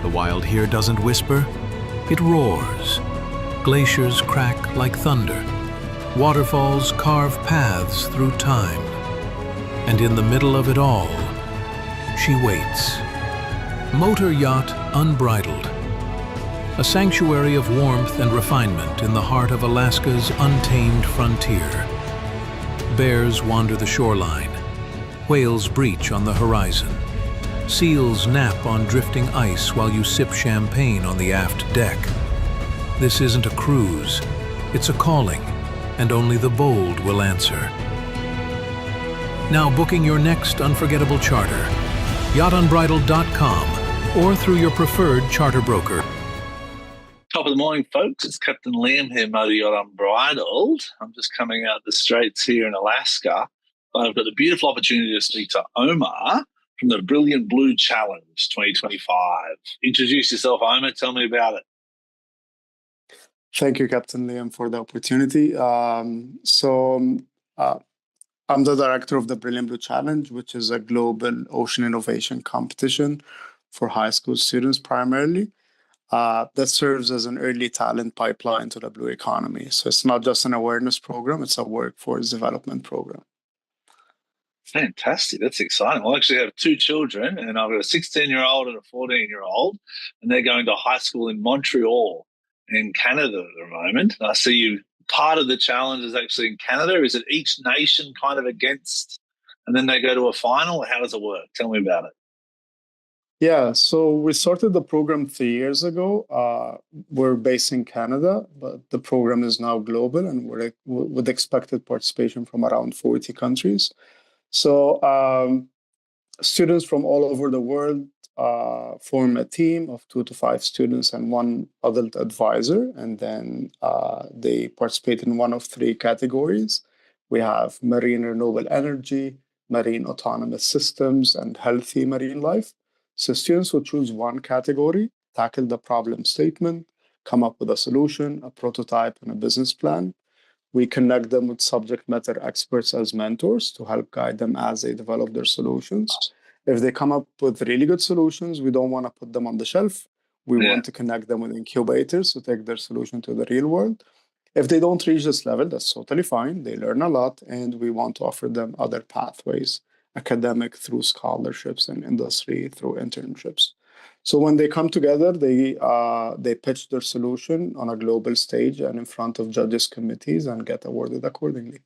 The wild here doesn't whisper, it roars. Glaciers crack like thunder. Waterfalls carve paths through time. And in the middle of it all, she waits. Motor yacht unbridled. A sanctuary of warmth and refinement in the heart of Alaska's untamed frontier. Bears wander the shoreline. Whales breach on the horizon. Seals nap on drifting ice while you sip champagne on the aft deck. This isn't a cruise, it's a calling, and only the bold will answer. Now booking your next unforgettable charter, yachtunbridled.com or through your preferred charter broker. Top of the morning, folks. It's Captain Liam here, Motor Yacht Unbridled. I'm just coming out the straits here in Alaska, but I've got the beautiful opportunity to speak to Omar from the Brilliant Blue Challenge 2025. Introduce yourself, Omar. Tell me about it. Thank you, Captain Liam, for the opportunity. I'm the director of the Brilliant Blue Challenge, which is a global ocean innovation competition for high school students primarily. That serves as an early talent pipeline to the blue economy. So it's not just an awareness program, it's a workforce development program. Fantastic. That's exciting. I actually have two children, and I've got a 16-year-old and a 14-year-old, and they're going to high school in Montreal in Canada at the moment. I see you. Part of the challenge is actually in Canada. Is it each nation kind of against, and then they go to a final? How does it work? Tell me about it. Yeah, so we started the program 3 years ago. We're based in Canada, but the program is now global, and we're with expected participation from around 40 countries. So students from all over the world form a team of 2 to 5 students and one adult advisor, and then they participate in one of 3 categories. We have marine renewable energy, marine autonomous systems, and healthy marine life. So students will choose one category, tackle the problem statement, come up with a solution, a prototype, and a business plan. We connect them with subject matter experts as mentors to help guide them as they develop their solutions. If they come up with really good solutions, we don't want to put them on the shelf. We want to connect them with incubators to take their solution to the real world. If they don't reach this level, that's totally fine. They learn a lot, and we want to offer them other pathways, academic through scholarships and industry through internships. So when they come together, they pitch their solution on a global stage and in front of judges' committees and get awarded accordingly.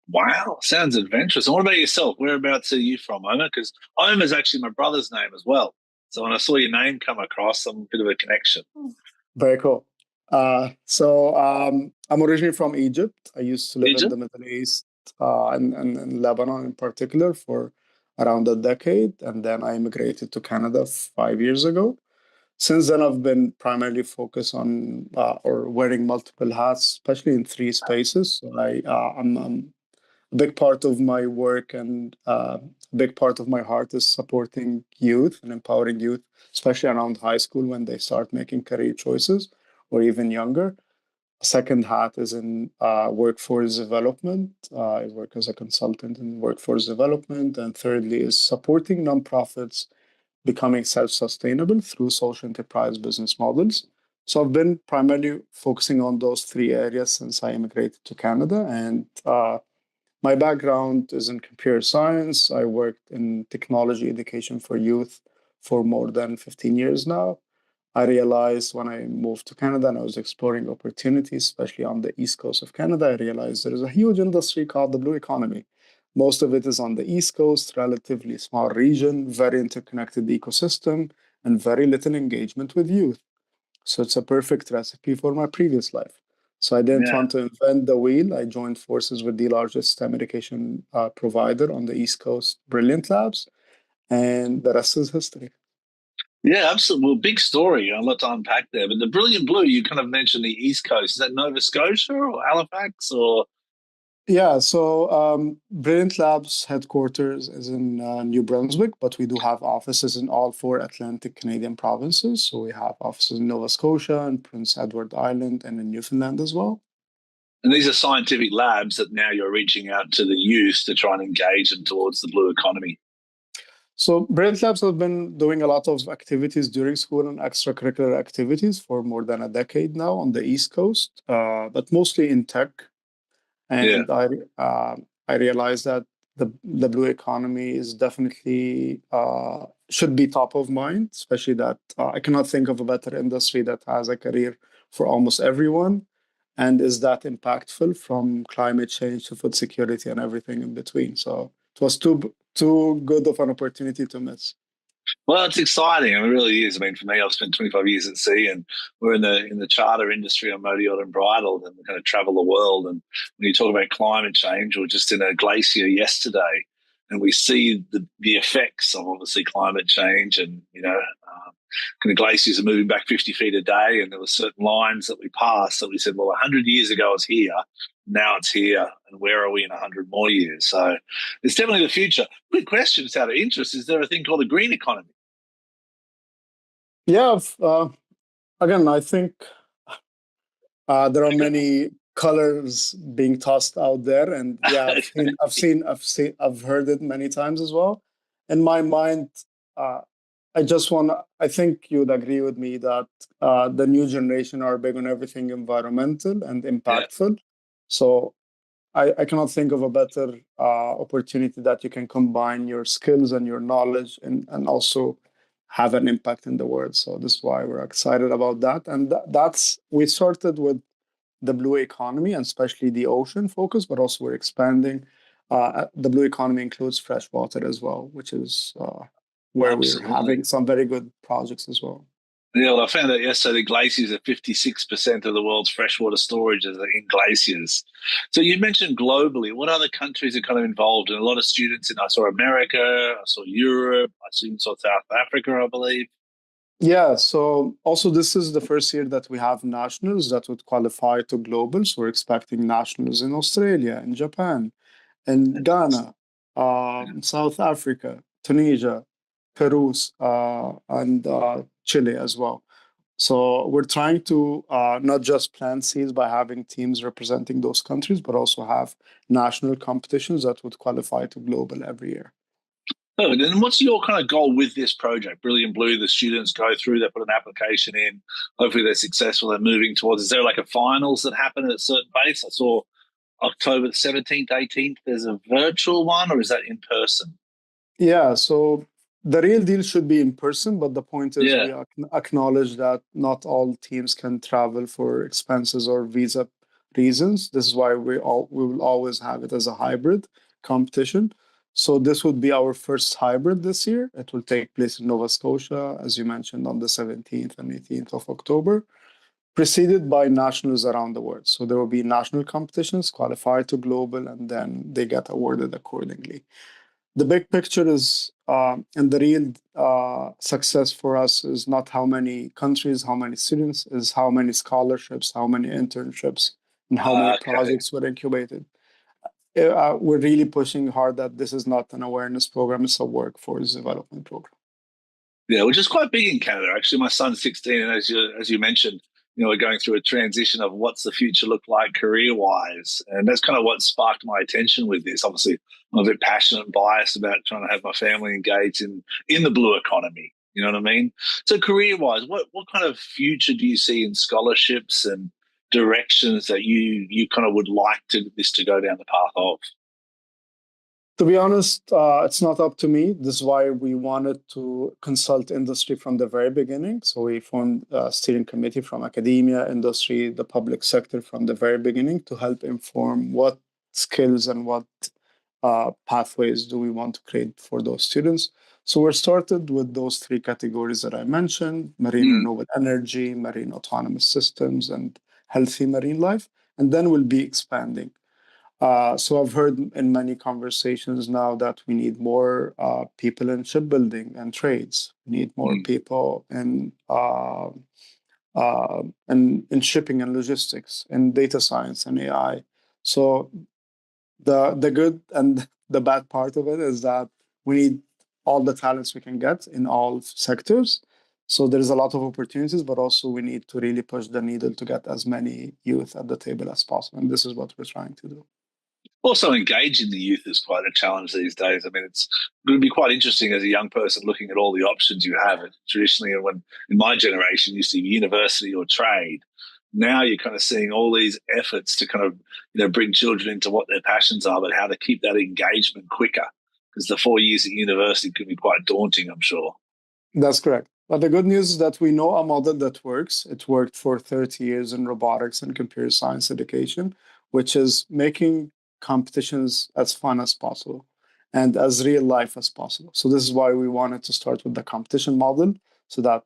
Wow, sounds adventurous. And what about yourself? Whereabouts are you from, Omar? Because Omar is actually my brother's name as well. So when I saw your name come across, I'm a bit of a connection. Very cool. I'm originally from Egypt. I used to live in the Middle East and Lebanon in particular for around a decade. And then I immigrated to Canada 5 years ago. Since then, I've been primarily focused on or wearing multiple hats, especially in 3 spaces. So I'm a big part of my work and a big part of my heart is supporting youth and empowering youth, especially around high school when they start making career choices or even younger. Second hat is in workforce development. I work as a consultant in workforce development. And thirdly is supporting nonprofits becoming self-sustainable through social enterprise business models. So I've been primarily focusing on those 3 areas since I immigrated to Canada. And my background is in computer science. I worked in technology education for youth for more than 15 years now. I realized when I moved to Canada and I was exploring opportunities, especially on the East Coast of Canada, I realized there is a huge industry called the blue economy. Most of it is on the East Coast, relatively small region, very interconnected ecosystem, and very little engagement with youth. So it's a perfect recipe for my previous life. So I didn't want to invent the wheel. I joined forces with the largest STEM education provider on the East Coast, Brilliant Labs, and the rest is history. Yeah, absolutely. Well, big story. A lot to unpack there. But the Brilliant Blue, you kind of mentioned the East Coast. Is that Nova Scotia or Halifax or? Yeah, so Brilliant Labs headquarters is in New Brunswick, but we do have offices in all 4 Atlantic Canadian provinces. So we have offices in Nova Scotia and Prince Edward Island and in Newfoundland as well. And these are scientific labs that now you're reaching out to the youth to try and engage them towards the blue economy. So Brain Labs have been doing a lot of activities during school and extracurricular activities for more than a decade now on the East Coast, but mostly in tech. Yeah. And I realized that the blue economy is definitely should be top of mind, especially that I cannot think of a better industry that has a career for almost everyone and is that impactful from climate change to food security and everything in between. So it was too good of an opportunity to miss. Well, it's exciting. I mean, it really is. I mean, for me, I've spent 25 years at sea, and we're in the charter industry on motor yacht and bridal, and we kind of travel the world. And when you talk about climate change, we are just in a glacier yesterday, and we see the effects of obviously climate change, and kind of glaciers are moving back 50 feet a day, and there were certain lines that we passed that we said, well, 100 years ago it's here, now it's here, and where are we in 100 more years? So it's definitely the future. Quick question, just out of interest, is there a thing called a green economy? Yeah, again, I think there are many colors being tossed out there, and yeah, I've heard it many times as well. In my mind, uh, I think you'd agree with me that the new generation are big on everything environmental and Yeah, impactful. So I cannot think of a better opportunity that you can combine your skills and your knowledge and also have an impact in the world. So this is why we're excited about that. And we started with the blue economy and especially the ocean focus, but also we're expanding. The blue economy includes fresh water as well, which is where we're absolutely. having some very good projects as well. Yeah, well, I found out yesterday glaciers are 56% of the world's freshwater storage is in glaciers. So you mentioned globally, what other countries are kind of involved? And a lot of students I saw America, I saw Europe, I saw South Africa, I believe. Yeah, so also this is the first year that we have nationals that would qualify to global. So we're expecting nationals in Australia, in Japan, in Ghana, South Africa, Tunisia, Peru, and Chile as well. So we're trying to not just plant seeds by having teams representing those countries, but also have national competitions that would qualify to global every year. Oh, and what's your kind of goal with this project? Brilliant Blue, the students go through, they put an application in, hopefully they're successful, they're moving towards, is there like a finals that happen at a certain pace? I saw October 17th, 18th, there's a virtual one, or is that in person? Yeah, so the real deal should be in person, but the point is Yeah. we acknowledge that not all teams can travel for expenses or visa reasons. This is why we will always have it as a hybrid competition. So this would be our first hybrid this year. It will take place in Nova Scotia, as you mentioned, on the 17th and 18th of October, preceded by nationals around the world. So there will be national competitions, qualify to global, and then they get awarded accordingly. The big picture is, and the real success for us is not how many countries, how many students, is how many scholarships, how many internships, and how many Okay. projects were incubated. We're really pushing hard that this is not an awareness program, it's a workforce development program. Yeah, which is quite big in Canada. Actually, my son's 16, and as you mentioned, we're going through a transition of what's the future look like career wise, and that's kind of what sparked my attention with this. Obviously, I'm a bit passionate and biased about trying to have my family engaged in the blue economy. You know what I mean? So, career wise, what kind of future do you see in scholarships and directions that you kind of would like this to go down the path of? To be honest, it's not up to me. This is why we wanted to consult industry from the very beginning. So we formed a steering committee from academia, industry, the public sector from the very beginning to help inform what skills and what pathways do we want to create for those students. So we're started with those three categories that I mentioned: marine Mm, renewable energy, marine autonomous systems, and healthy marine life. And then we'll be expanding. So I've heard in many conversations now that we need more people in shipbuilding and trades. We need more mm. people in shipping and logistics, and data science and AI. So the good and the bad part of it is that we need all the talents we can get in all sectors. So there's a lot of opportunities, but also we need to really push the needle to get as many youth at the table as possible. And this is what we're trying to do. Also, engaging the youth is quite a challenge these days. I mean, it's going to be quite interesting as a young person looking at all the options you have. And traditionally, when in my generation, used to be university or trade. Now you're kind of seeing all these efforts to kind of bring children into what their passions are, but how to keep that engagement quicker. Because the 4 years at university can be quite daunting, I'm sure. That's correct. But the good news is that we know a model that works. It worked for 30 years in robotics and computer science education, which is making competitions as fun as possible and as real life as possible. So this is why we wanted to start with the competition model so that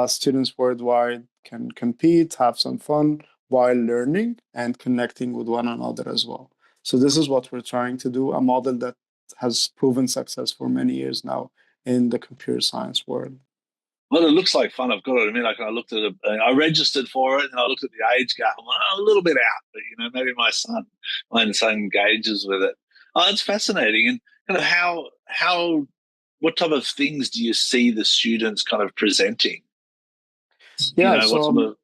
students worldwide can compete, have some fun while learning and connecting with one another as well. So this is what we're trying to do, a model that has proven success for many years now in the computer science world. Well, it looks like fun. I've got to admit, I looked at it, I registered for it, and I looked at the age gap. I'm like, a little bit out, but maybe my son engages with it. Oh, it's fascinating, and kind of what type of things do you see the students kind of presenting? Yeah, What so sort of,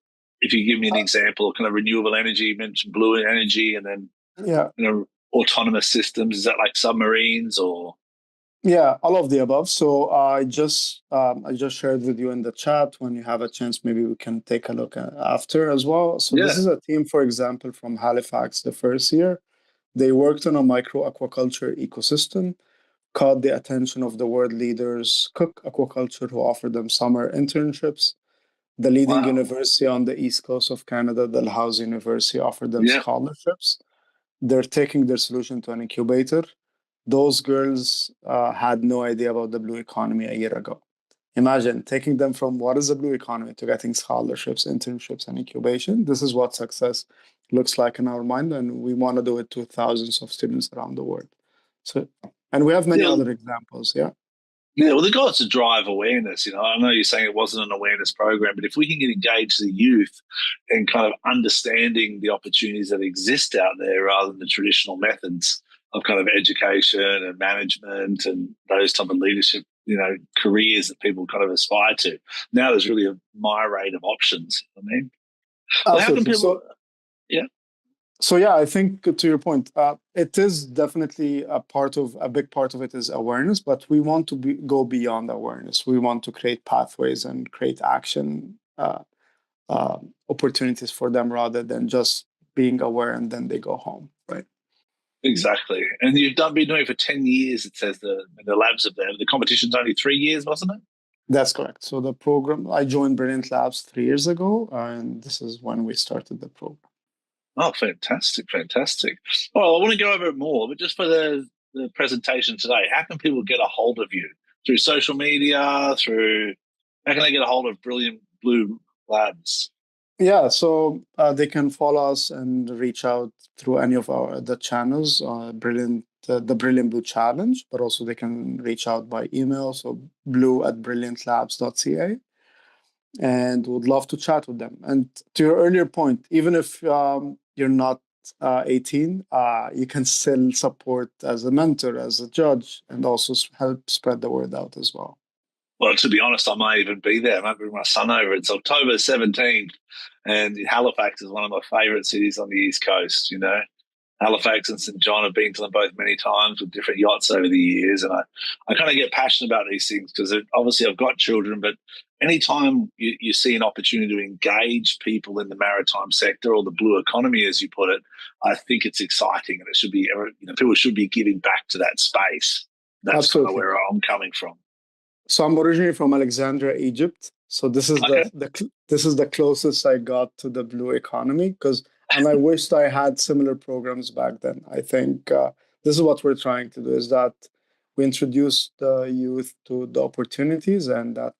if you give me an example, kind of renewable energy, you mentioned blue energy, and then yeah, autonomous systems. Is that like submarines or? yeah, all of the above. So I just shared with you in the chat. When you have a chance, maybe we can take a look after as well. So Yeah. this is a team, for example, from Halifax the first year. They worked on a micro aquaculture ecosystem, caught the attention of the world leaders, Cook Aquaculture, who offered them summer internships. The leading Wow. university on the east coast of Canada, Dalhousie University, offered them Yeah. scholarships. They're taking their solution to an incubator. Those girls had no idea about the blue economy a year ago. Imagine taking them from what is the blue economy to getting scholarships, internships, and incubation. This is what success looks like in our mind, and we want to do it to thousands of students around the world. So, and we have many Yeah. other examples. Yeah. Yeah, well, the goal is to drive awareness. I know you're saying it wasn't an awareness program, but if we can engage the youth in kind of understanding the opportunities that exist out there rather than the traditional methods of kind of education and management and those type of leadership, careers that people kind of aspire to. Now there's really a myriad of options. I mean, well, how can Absolutely. people? Yeah. So yeah, I think to your point, it is definitely a big part of it is awareness, but we want to go beyond awareness. We want to create pathways and create action opportunities for them rather than just being aware and then they go home, right? Exactly. And you've been doing it for 10 years, it says the labs of there. The competition's only 3 years, wasn't it? That's correct. So the program, I joined Brilliant Labs 3 years ago, and this is when we started the program. Oh, fantastic, fantastic. Well, I want to go over it more, but just for the presentation today, how can people get a hold of you? Through social media, how can they get a hold of Brilliant Blue Labs? Yeah, so they can follow us and reach out through any of the channels, the Brilliant Blue Challenge, but also they can reach out by email, so blue@brilliantlabs.ca, and would love to chat with them. And to your earlier point, even if you're not 18, you can still support as a mentor, as a judge, and also help spread the word out as well. Well, to be honest, I might even be there. I might bring my son over. It's October 17th, and Halifax is one of my favourite cities on the East Coast, Halifax and St. John, have been to them both many times with different yachts over the years. And I kind of get passionate about these things because obviously I've got children, but anytime you see an opportunity to engage people in the maritime sector or the blue economy, as you put it, I think it's exciting and it should be, people should be giving back to that space. That's Absolutely. kind of where I'm coming from. So I'm originally from Alexandria, Egypt. So this is the closest I got to the blue economy and I wished I had similar programs back then. I think this is what we're trying to do, is that we introduce the youth to the opportunities, and that,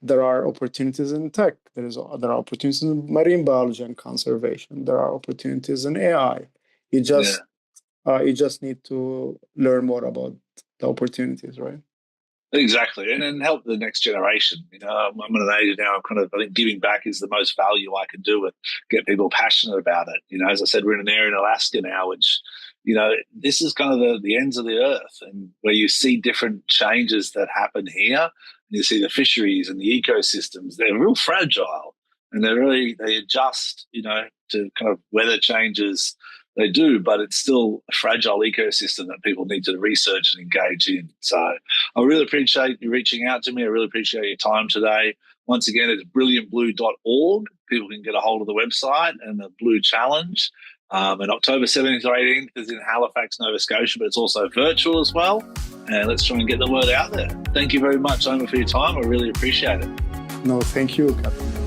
there are opportunities in tech. There are opportunities in marine biology and conservation. There are opportunities in AI. You just need to learn more about the opportunities, right? Exactly, and help the next generation. I'm at an age now. I think giving back is the most value I can do, and get people passionate about it. As I said, we're in an area in Alaska now, which, this is kind of the ends of the earth, and where you see different changes that happen here, and you see the fisheries and the ecosystems. They're real fragile, and they adjust, to kind of weather changes they do, but it's still a fragile ecosystem that people need to research and engage in. So I really appreciate you reaching out to me. I really appreciate your time today. Once again, it's brilliantblue.org. People can get a hold of the website and the Blue Challenge. And October 17th or 18th is in Halifax, Nova Scotia, but it's also virtual as well. And let's try and get the word out there. Thank you very much, Omar, for your time. I really appreciate it. No, thank you, Captain.